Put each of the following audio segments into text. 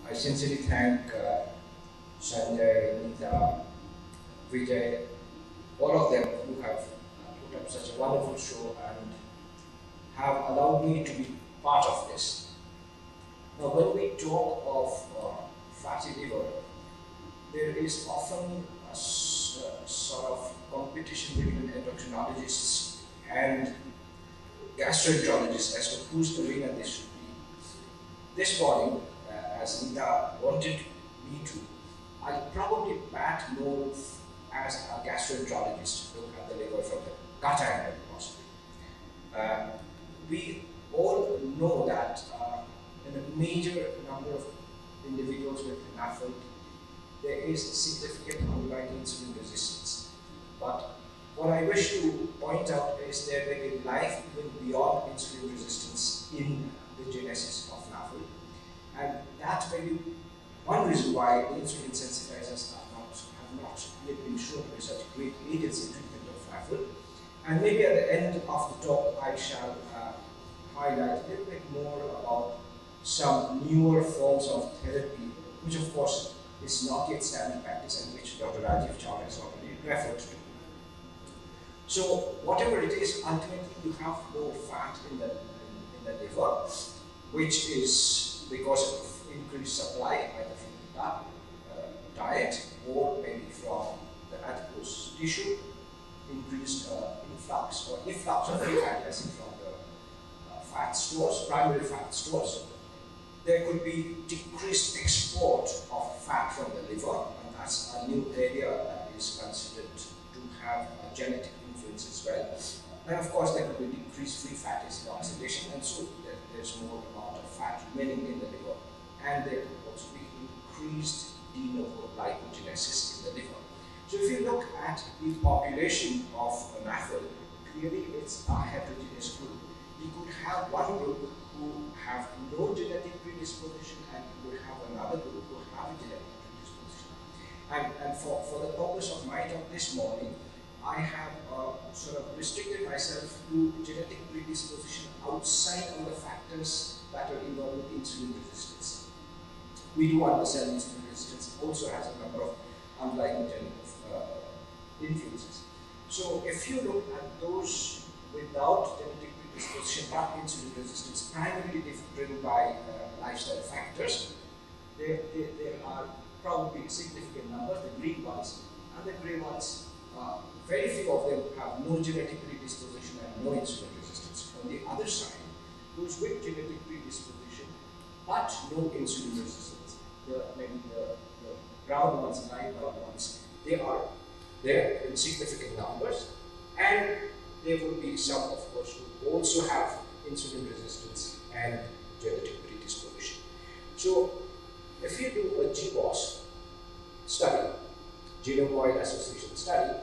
I sincerely thank Sanjay, Nita, Vijay, all of them who have put up such a wonderful show and have allowed me to be part of this. Now, when we talk of fatty liver, there is often a sort of competition between endocrinologists and gastroenterologists as to who's the winner this should be. This morning, as Nita wanted me to, I'll probably bat more as a gastroenterologist to look at the liver from the gut angle possibly. We all know that in a major number of individuals with NAFLD, there is a significant underlying insulin resistance. But what I wish to point out is there may be life even beyond insulin resistance in the genesis of NAFLD. And that may be one reason why the insulin sensitizers have not yet been shown to be such great agents in treatment of NAFLD. And maybe at the end of the talk, I shall highlight a little bit more about some newer forms of therapy, which of course is not yet standard practice and which Dr. Rajiv Chowdhury has already referred to. So whatever it is, ultimately you have more fat in the liver, which is because of increased supply either from the gut, diet, or maybe from the adipose tissue, increased influx or efflux of free fatty acid from the fat stores, primary fat stores. There could be decreased export of fat from the liver, and that's a new area that is considered to have a genetic influence as well. And of course, there could be decreased free fatty acid oxidation, and so there's more amount of fat remaining in the liver. And there could also be increased de novo lipogenesis in the liver. So if you look at the population of NAFLD, clearly it's a heterogeneous group. You could have one group who have no genetic predisposition, and you would have another group who have a genetic predisposition. And for the purpose of my talk this morning, I have sort of restricted myself to genetic predisposition outside of the factors that are involved with insulin resistance. We do understand insulin resistance also has a number of underlying genetic influences. So if you look at those without genetic predisposition but insulin resistance, primarily driven by lifestyle factors, there are probably significant numbers, the green ones, and the grey ones, very few of them have no genetic predisposition and no insulin resistance. On the other side, those with genetic predisposition but no insulin resistance, maybe the brown ones, light brown ones, they are there in significant numbers, and there will be some, of course, who also have insulin resistance and genetic predisposition. So, if you do a GWAS study, genome-wide association study,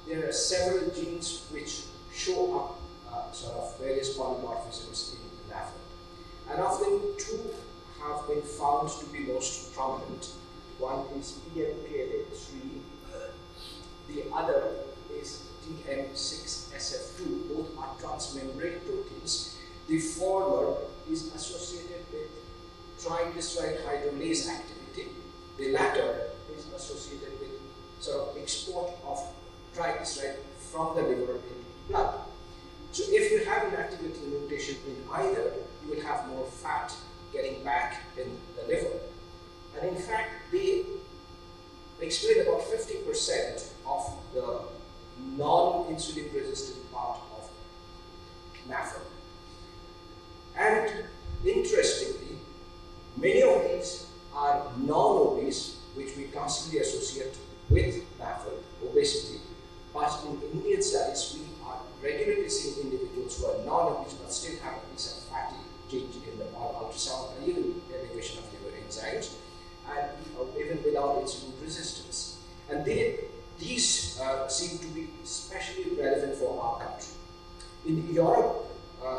there are several genes which show up sort of various polymorphisms in NAFLD. And of them, two have been found to be most prominent. One is PMPLA3, the other is TM6SF2, both are transmembrane proteins. The former is associated with triglyceride hydrolase activity. The latter is associated with sort of export of triglyceride from the liver into blood. So if you have an activity mutation in either, you will have more fat getting back in the liver. And in fact, they explain about 50% of the non-insulin resistant part of NAFLD. And interestingly, many of these are non-obese, which we constantly associate with NAFLD, obesity. But in Indian studies, we are regularly seeing individuals who are non-obese but still have a piece of fatty change in the ultrasound and even elevation of liver enzymes, and even without insulin resistance. And these seem to be especially relevant for our country. In Europe,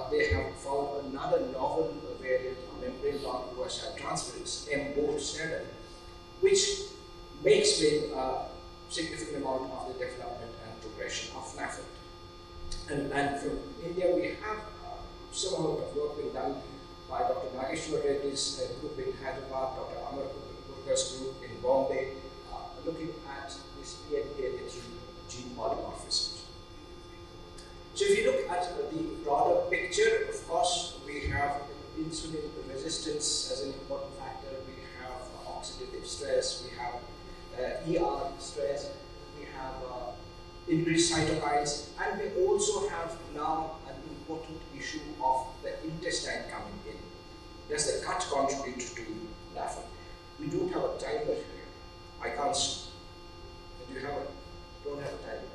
they have found another novel variant of membrane-bound transferase, M07, which may explain a significant amount of the development and progression of NAFLD. And from India, we have some amount of work being done by Dr. Nageshwar Reddy's group in Hyderabad, Dr. Amar factor, we have oxidative stress, we have ER stress, we have increased cytokines, and we also have now an important issue of the intestine coming in. Does the gut contribute to NAFLD? We don't have a timer here. I can't see. Do you have a? Don't have a timer.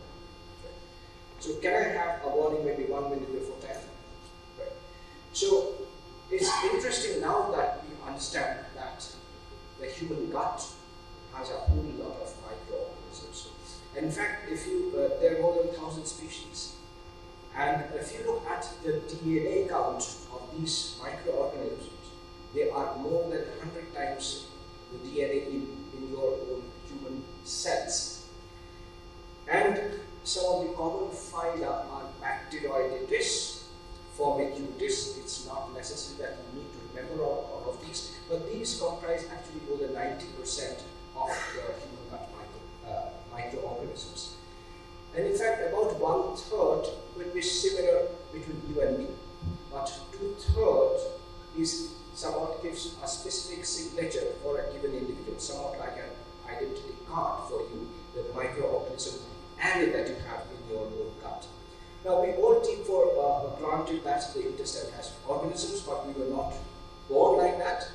Right. So can I have a warning maybe 1 minute before time? Right. So it's interesting now that we understand that the human gut has a whole lot of microorganisms. In fact, if you there are more than 1,000 species, and if you look at the DNA count of these microorganisms, they are more than 100 times the DNA in your own human cells. And some of the common phyla are Bacteroidetes, Formicutis. It's not necessary that you need to remember all of these, but these comprise actually more than 90% of the human gut microorganisms. And in fact, about 1/3 will be similar between you and me, but 2/3 is somewhat gives a specific signature for a given individual, somewhat like an identity card for you, the microorganism array that you have in your own gut. Now, we all take for granted that the intestine has organisms, but we were not born like that.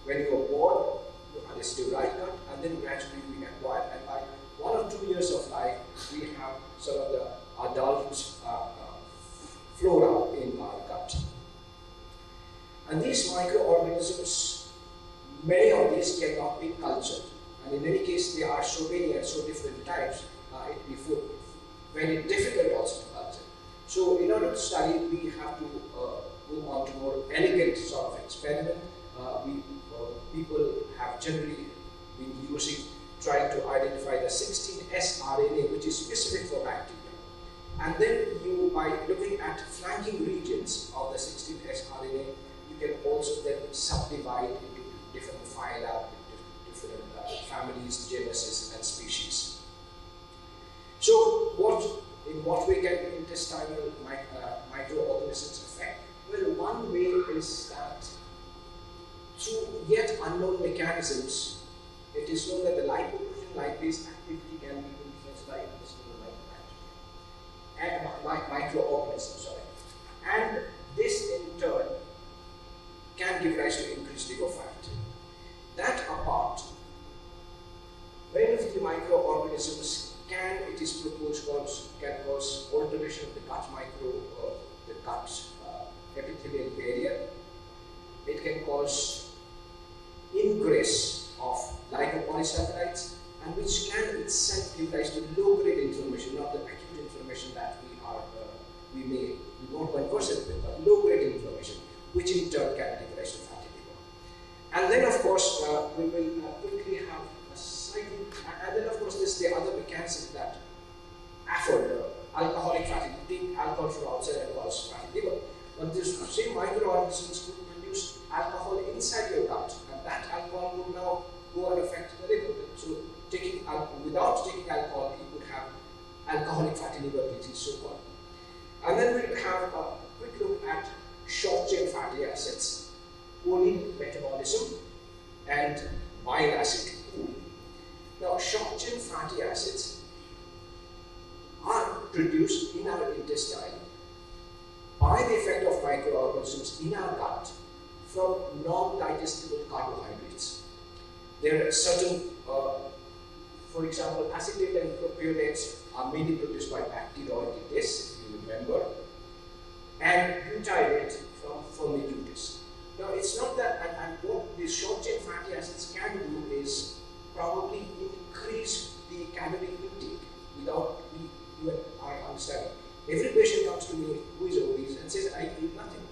When you were born, you had a sterile gut, and then gradually we acquired, and by 1 or 2 years of life, we have sort of the adult flora in our gut. And these microorganisms, many of these cannot be cultured. And in any case, they are so many and so different types, it will be very difficult also to culture. So in order to study, we have to move on to more elegant sort of experiment. People have generally been trying to identify the 16S RNA, which is specific for bacteria. And then by looking at flanking regions of the 16S RNA, you can also then subdivide into different phyla, different families, genuses, and species. So in what way can intestinal microorganisms affect? Well, one way is that through yet unknown mechanisms, it is known that the lipoprotein lipase activity can be influenced by intestinal microorganisms. And this in turn can give rise to increased liver fat. That apart, many of the microorganisms it is proposed, can cause alteration of the gut epithelial barrier. It can cause ingress of lipopolysaccharides, and which can itself give rise to low-grade inflammation, not the acute inflammation that we may be more conversant with, but low-grade inflammation, which in turn can give rise to fatty liver. And then, of course, we will quickly have a slightly, and then, of course, there's the other mechanism that afford alcoholic fatty liver. Take alcohol from outside and cause fatty liver. But these same microorganisms could produce alcohol inside your gut, and that alcohol would now go and affect the liver. So, without taking alcohol, you could have alcoholic fatty liver disease, so-called. And then we'll have a quick look at short-chain fatty acids, choline metabolism, and bile acid cooling. Now, short-chain fatty acids are produced in our intestine by the effect of microorganisms in our gut from non-digestible carbohydrates. There are certain, for example, acetate and propionates are mainly produced by Bacteroidetes, if you remember, and butyrate from Formicutis. Now, it's not that, and what these short-chain fatty acids can do is probably increase the calorie intake without even our understanding. Every patient comes to me who is obese and says, I eat nothing.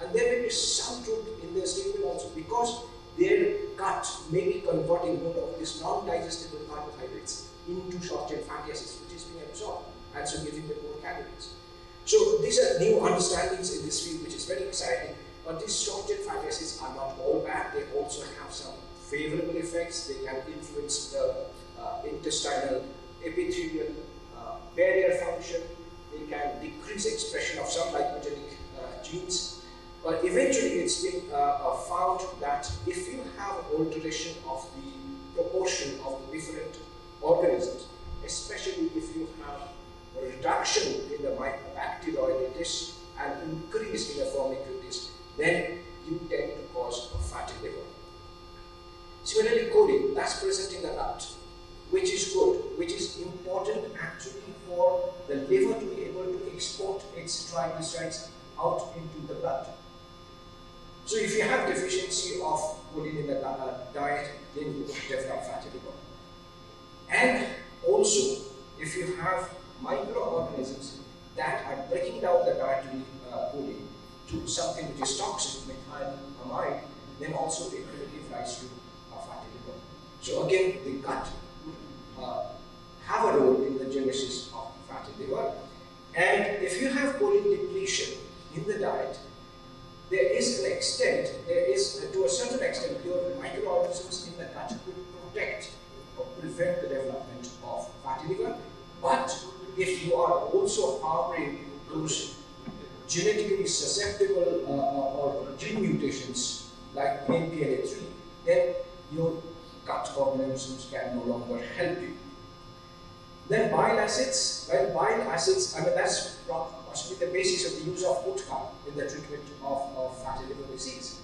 And there may be some truth in their statement also, because their gut may be converting more of these non-digestible carbohydrates into short-chain fatty acids, which is being absorbed, and so giving them more calories. So these are new understandings in this field, which is very exciting. But these short-chain fatty acids are not all bad. They also have some favorable effects. They can influence the intestinal epithelial barrier function. They can decrease expression of some lipogenic genes. But eventually it's been found that if you have alteration of the proportion of the different organisms, especially if you have a reduction in the bacteroidetes and increase in the firmicutes, then you tend to cause a fatty liver. Similarly, choline, that's present in the gut, which is good, which is important actually for the liver to be able to export its triglycerides out into the blood. So if you have deficiency of choline in the diet, then you will develop fatty liver. And also, if you have microorganisms that are breaking down the dietary choline to something which is toxic, methylamide, then also it will give rise to fatty liver. So again, the gut would have a role in the genesis of fatty liver. And if you have choline depletion in the diet, there is to a certain extent, your microorganisms in the gut could protect or prevent the development of fatty liver. But if you are also harboring those genetically susceptible or gene mutations like NPLA3, then your gut organisms can no longer help you. Then bile acids, I mean that's possibly the basis of the use of Utka in the treatment of fatty liver disease.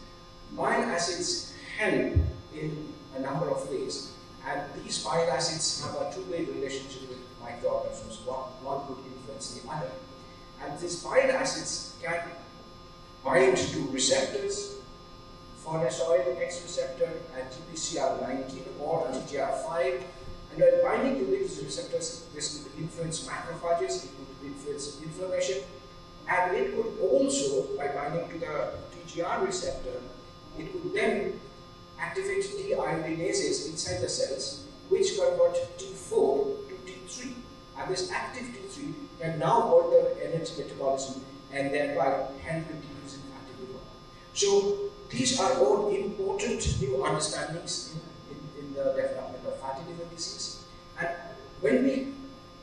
Bile acids help in a number of ways, and these bile acids have a two-way relationship with microorganisms. One could influence the other. And these bile acids can bind to receptors, farnesoid X receptor and GPCR19 or TGR5. And when binding to these receptors, this could influence macrophages, it could influence inflammation, and it could also, by binding to the TGR receptor, it could then activate deiodinases inside the cells, which convert T4 to T3. And this active T3 can now alter energy metabolism and thereby help in decreasing fatty liver. So these are all important new understandings in the development of fatty liver disease. And when we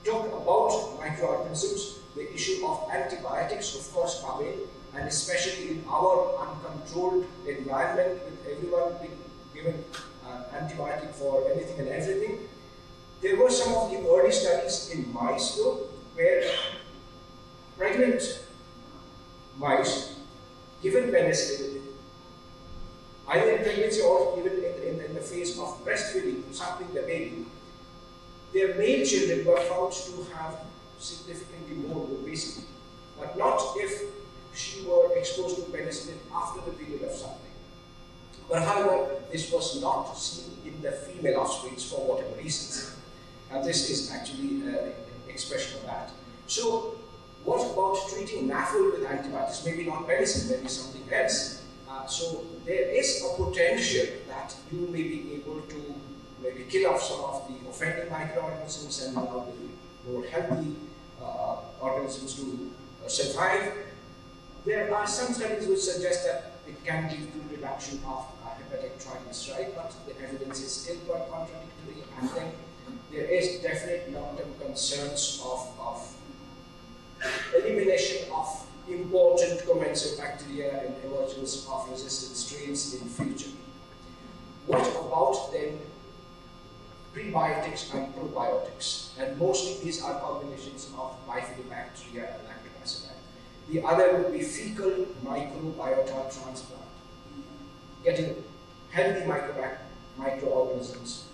talk about microorganisms, the issue of antibiotics of course come in, and especially in our uncontrolled environment with everyone being given antibiotic for anything and everything. There were some of the early studies in mice though, where pregnant mice given penicillin, either in pregnancy or even in the phase of breastfeeding, suckling the baby, their male children were found to have significantly more obesity, but not if she were exposed to penicillin after the period of suckling. But however, this was not seen in the female offspring for whatever reasons. And this is actually an expression of that. So what about treating NAFLD with antibiotics? Maybe not penicillin, maybe something else. So there is a potential that you may be able to maybe kill off some of the offending microorganisms and allow the more healthy organisms to survive. There are some studies which suggest that it can lead to reduction of hepatic triglyceride, but the evidence is still quite contradictory. And then there is definite long-term concerns of elimination of important commensal bacteria and emergence of resistant strains in future. What about then prebiotics and probiotics? And mostly these are combinations of bifidobacteria and lactobacilli. The other would be fecal microbiota transplant, getting healthy microorganisms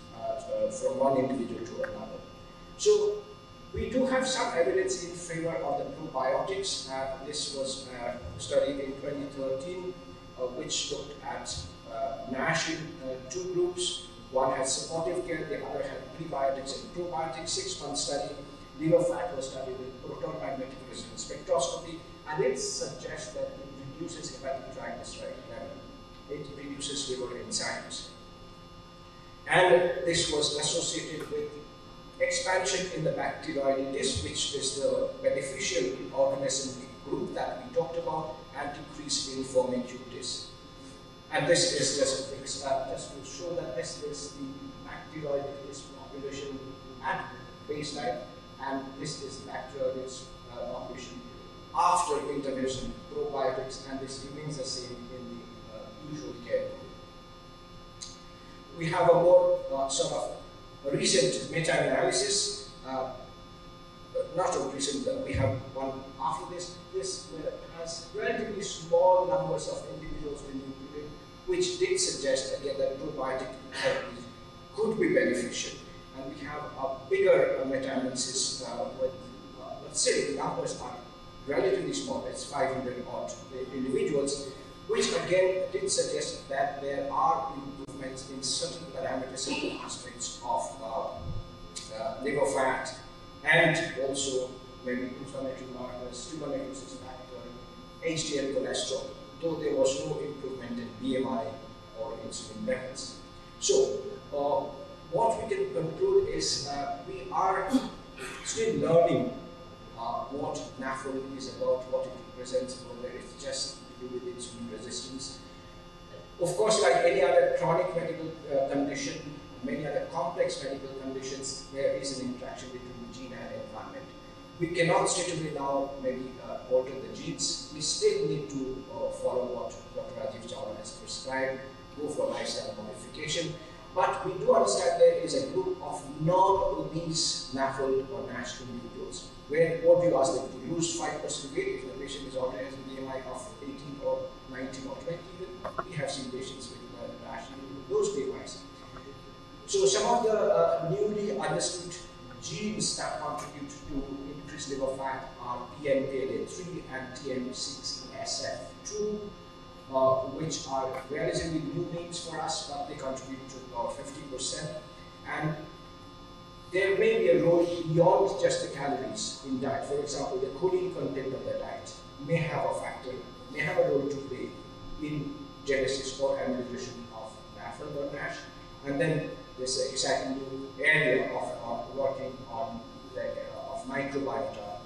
from one individual to another. So we do have some evidence in favor of the probiotics. This was a study in 2013 which looked at NASH in two groups. One had supportive care, the other had prebiotics and probiotics. 6-month study. Liver fat was studied with proton magnetic resonance spectroscopy, and it suggests that it reduces hepatic triglyceride level. It reduces liver enzymes. And this was associated with expansion in the bacteroidetes, which is the beneficial organism group that we talked about, and decrease in firmicutes. And this is just to show that this is the bacteroidetes population at baseline, and this is bacteroidetes population after intervention probiotics, and this remains the same in the usual care. We have a more sort of recent meta-analysis, not so recent, we have one after this. This has relatively small numbers of individuals being included, which did suggest again that probiotic therapies could be beneficial. And we have a bigger meta-analysis with, let's say the numbers are relatively small, it's 500 odd individuals, which again did suggest that there are improvements in certain parameters, certain aspects of liver fat, and also maybe inflammatory markers, tumor necrosis factor, HDL cholesterol, though there was no improvement in BMI or insulin levels. So, what we can conclude is we are still learning what NAFLD is about, what it represents, whether it's just to do with insulin resistance. Of course, like any other chronic medical condition, many other complex medical conditions, there is an interaction between the gene and environment. We cannot straight away now maybe alter the genes. We still need to follow what Dr. Rajiv Chawla has prescribed, go for lifestyle modification. But we do understand there is a group of non-obese NAFLD or NASH individuals, where what you ask them to lose 5% weight if the patient is already has a BMI of 18 or 19 or 20 even. We have seen patients with NASH with those BMIs. So some of the newly understood genes that contribute to increased liver fat are PNPLA3 and TM6SF2, which are relatively new names for us, but they contribute to about 50%. And there may be a role beyond just the calories in diet. For example, the choline content of the diet may have a factor, may have a role to play in genesis or amelioration of NAFLD or NASH. And then there's an exciting new area of working on the of microbiota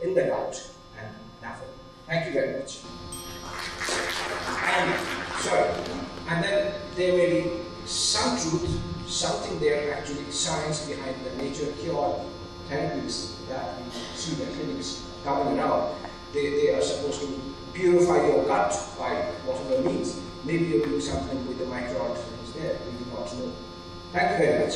in the gut and NAFLD. Thank you very much. And then there may be some truth, something there actually, science behind the nature cure therapies that we see the clinics coming around. They are supposed to purify your gut by whatever means. Maybe you're doing something with the microorganisms there, we do not know. Thank you very much.